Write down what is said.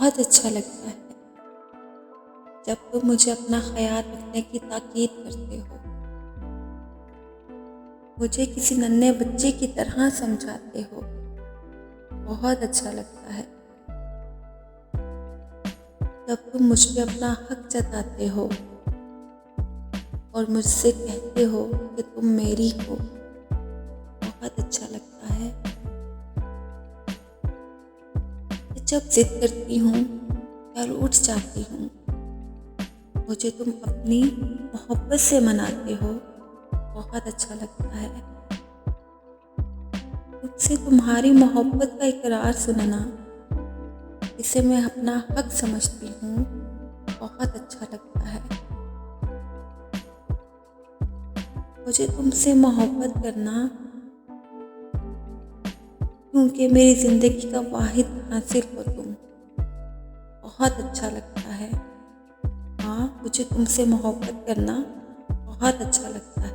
बहुत अच्छा लगता है जब तुम मुझे अपना ख्याल रखने की ताकीद करते हो, मुझे किसी नन्हे बच्चे की तरह समझाते हो। बहुत अच्छा लगता है जब तुम मुझ पे अपना हक जताते हो और मुझसे कहते हो कि तुम मेरी हो। बहुत अच्छा लगता है कि जब जिद करती हूँ या रूठ जाती हूँ, मुझे तुम अपनी मोहब्बत से मनाते हो। बहुत अच्छा लगता है तुमसे तुम्हारी मोहब्बत का इकरार सुनना, इसे मैं अपना हक समझती हूँ। बहुत अच्छा लगता है मुझे तुमसे मोहब्बत करना, क्योंकि मेरी ज़िंदगी का वाहिद हासिल हो तुम। बहुत अच्छा लगता है। हाँ, मुझे तुमसे मोहब्बत करना बहुत अच्छा लगता है।